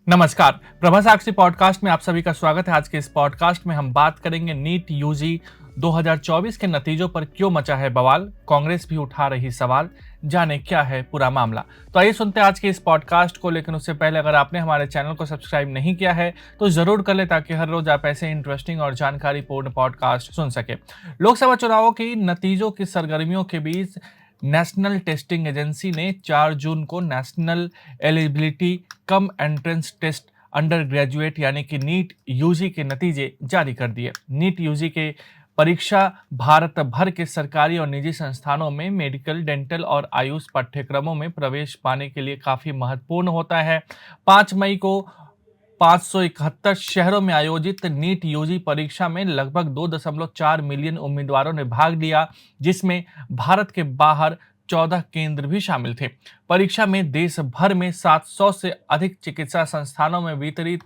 नमस्कार। प्रभा साक्षी पॉडकास्ट में आप सभी का स्वागत है। आज के इस पॉडकास्ट में हम बात करेंगे नीट यूजी 2024 के नतीजों पर क्यों मचा है बवाल, कांग्रेस भी उठा रही सवाल, जाने क्या है पूरा मामला। तो आइए सुनते हैं आज के इस पॉडकास्ट को। लेकिन उससे पहले अगर आपने हमारे चैनल को सब्सक्राइब नहीं किया है तो जरूर कर ले, ताकि हर रोज आप ऐसे इंटरेस्टिंग और जानकारीपूर्ण पॉडकास्ट सुन सके। लोकसभा चुनावों की नतीजों की सरगर्मियों के बीच नेशनल टेस्टिंग एजेंसी ने 4 जून को national eligibility cum entrance test undergraduate यानी कि नीट यूजी के नतीजे जारी कर दिए। नीट यूजी के परीक्षा भारत भर के सरकारी और निजी संस्थानों में मेडिकल, डेंटल और आयुष पाठ्यक्रमों में प्रवेश पाने के लिए काफी महत्वपूर्ण होता है। 5 मई को 571 शहरों में आयोजित नीट यूजी परीक्षा में लगभग 2.4 मिलियन उम्मीदवारों ने भाग लिया, जिसमें भारत के बाहर 14 केंद्र भी शामिल थे। परीक्षा में देश भर में 700 से अधिक चिकित्सा संस्थानों में वितरित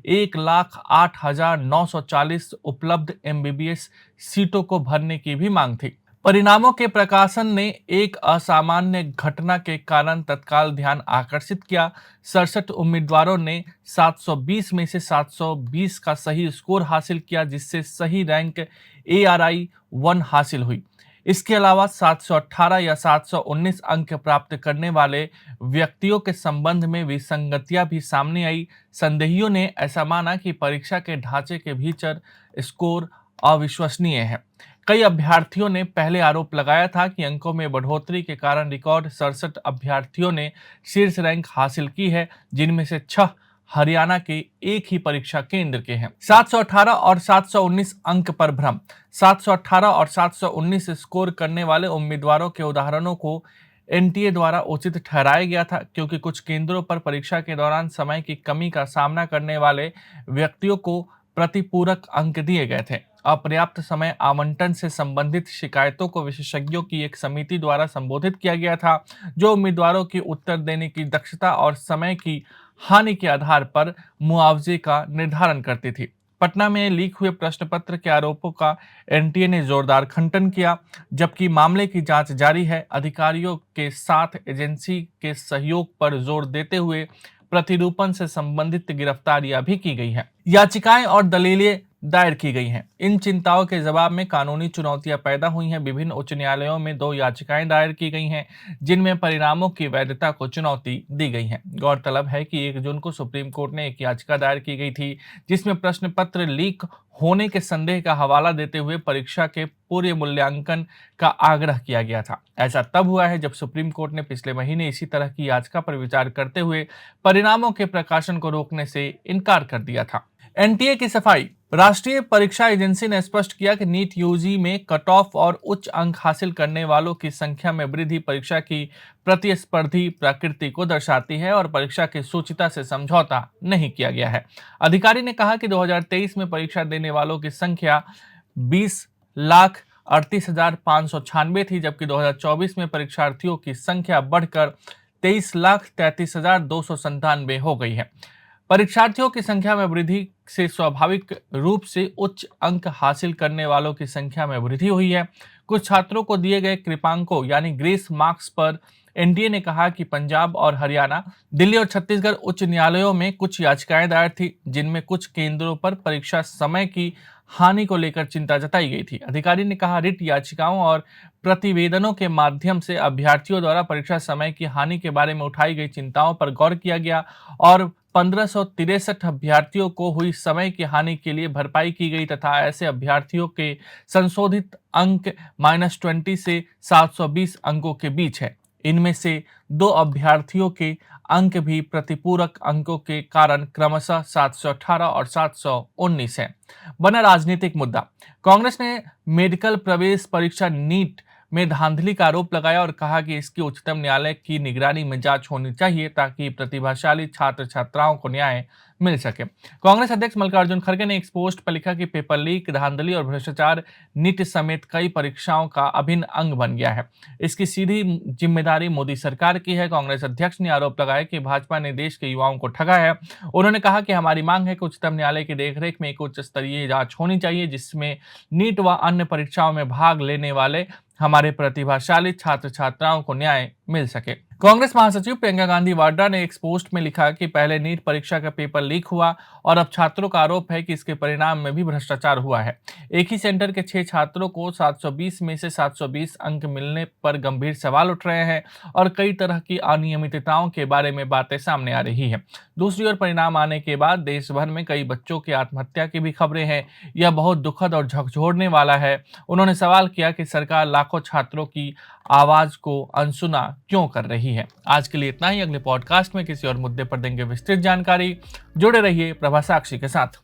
1,08,940 उपलब्ध एमबीबीएस सीटों को भरने की भी मांग थी। परिणामों के प्रकाशन ने एक असामान्य घटना के कारण तत्काल ध्यान आकर्षित किया। 67 उम्मीदवारों ने 720 में से 720 का सही स्कोर हासिल किया, जिससे सही रैंक ARI 1 हासिल हुई। इसके अलावा 718 या 719 अंक प्राप्त करने वाले व्यक्तियों के संबंध में विसंगतियां भी सामने आई। संदेहियों ने ऐसा माना कि परीक्षा के ढांचे के भीतर स्कोर अविश्वसनीय है। कई अभ्यर्थियों ने पहले आरोप लगाया था कि अंकों में बढ़ोतरी के कारण रिकॉर्ड 67 अभ्यर्थियों ने शीर्ष रैंक हासिल की है, जिनमें से 6 हरियाणा के एक ही परीक्षा केंद्र के हैं। 718 और 719 अंक पर भ्रम। 718 और 719 स्कोर करने वाले उम्मीदवारों के उदाहरणों को एनटीए द्वारा उचित ठहराया गया था, क्योंकि कुछ केंद्रों पर परीक्षा के दौरान समय की कमी का सामना करने वाले व्यक्तियों को प्रतिपूरक अंक दिए गए थे। अपर्याप्त समय आवंटन से संबंधित शिकायतों को विशेषज्ञों की एक समिति द्वारा संबोधित किया गया था, जो उम्मीदवारों की उत्तर देने की दक्षता और समय की हानि के आधार पर मुआवजे का निर्धारण करती थी। पटना में लीक हुए प्रश्न पत्र के आरोपों का एनटीए ने जोरदार खंडन किया। जबकि मामले की जांच जारी है, अधिकारियों के साथ एजेंसी के सहयोग पर जोर देते हुए प्रतिरूपण से संबंधित गिरफ्तारियां भी की गई हैं। याचिकाएं और दलीलें दायर की गई हैं। इन चिंताओं के जवाब में कानूनी चुनौतियां पैदा हुई हैं। विभिन्न उच्च न्यायालयों में 2 याचिकाएं दायर की गई हैं, जिनमें परिणामों की वैधता को चुनौती दी गई है। गौरतलब है कि 1 जून को सुप्रीम कोर्ट ने एक याचिका दायर की गई थी, जिसमें प्रश्न पत्र लीक होने के संदेह का हवाला देते हुए परीक्षा के पूरे मूल्यांकन का आग्रह किया गया था। ऐसा तब हुआ है जब सुप्रीम कोर्ट ने पिछले महीने इसी तरह की याचिका पर विचार करते हुए परिणामों के प्रकाशन को रोकने से इनकार कर दिया था। एनटीए की सफाई। राष्ट्रीय परीक्षा एजेंसी ने स्पष्ट किया कि नीट यूजी में कट ऑफ और उच्च अंक हासिल करने वालों की संख्या में वृद्धि परीक्षा की प्रतिस्पर्धी प्रकृति को दर्शाती है और परीक्षा की सूचिता से समझौता नहीं किया गया है। अधिकारी ने कहा कि 2023 में परीक्षा देने वालों की संख्या 20,38,596 थी, जबकि 2024 में परीक्षार्थियों की संख्या बढ़कर 23,33,297 हो गई है। परीक्षार्थियों की संख्या में वृद्धि से स्वाभाविक रूप से उच्च अंक हासिल करने वालों की संख्या में वृद्धि हुई है। कुछ छात्रों को दिए गए कृपांकों यानी ग्रेस मार्क्स पर एनटीए ने कहा कि पंजाब और हरियाणा, दिल्ली और छत्तीसगढ़ उच्च न्यायालयों में कुछ याचिकाएं दायर थी, जिनमें कुछ केंद्रों पर परीक्षा समय की हानि को लेकर चिंता जताई गई थी। अधिकारी ने कहा, रिट याचिकाओं और प्रतिवेदनों के माध्यम से अभ्यर्थियों द्वारा परीक्षा समय की हानि के बारे में उठाई गई चिंताओं पर गौर किया गया और 1563 अभ्यर्थियों को हुई समय की हानि के लिए भरपाई की गई तथा ऐसे अभ्यर्थियों के संशोधित अंक -20 से 720 अंकों के बीच है। इनमें से 2 अभ्यर्थियों के अंक भी प्रतिपूरक अंकों के कारण क्रमशः 718 और 719 है। बना राजनीतिक मुद्दा। कांग्रेस ने मेडिकल प्रवेश परीक्षा नीट में धांधली का आरोप लगाया और कहा कि इसकी उच्चतम न्यायालय की निगरानी में जांच होनी चाहिए, ताकि प्रतिभाशाली छात्र छात्राओं को न्याय मिल सके। कांग्रेस अध्यक्ष मल्लिकार्जुन खड़गे ने एक पोस्ट पर लिखा कि पेपर लीक, धांधली और भ्रष्टाचार नीट समेत कई परीक्षाओं का अभिन्न अंग बन गया है। इसकी सीधी जिम्मेदारी मोदी सरकार की है। कांग्रेस अध्यक्ष ने आरोप लगाया कि भाजपा ने देश के युवाओं को ठगा है। उन्होंने कहा कि हमारी मांग है कि उच्चतम न्यायालय की देखरेख में एक उच्च स्तरीय जांच होनी चाहिए, जिसमें नीट व अन्य परीक्षाओं में भाग लेने वाले हमारे प्रतिभाशाली छात्र छात्राओं को न्याय मिल सके। कांग्रेस महासचिव प्रियंका गांधी वाड्रा ने एक पोस्ट में लिखा कि पहले नीट परीक्षा का पेपर लीक हुआ और अब छात्रों का आरोप है कि इसके परिणाम में भी भ्रष्टाचार हुआ है। एक ही सेंटर के 6 छात्रों को 720 में से 720 अंक मिलने पर गंभीर सवाल उठ रहे हैं और कई तरह की अनियमितताओं के बारे में बातें सामने आ रही हैं। दूसरी ओर परिणाम आने के बाद देश भर में कई बच्चों की आत्महत्या की भी खबरें हैं। यह बहुत दुखद और झकझोरने वाला है। उन्होंने सवाल किया कि सरकार लाखों छात्रों की आवाज को अनसुना क्यों कर रही है। आज के लिए इतना ही। अगले पॉडकास्ट में किसी और मुद्दे पर देंगे विस्तृत जानकारी। जुड़े रहिए प्रभा साक्षी के साथ।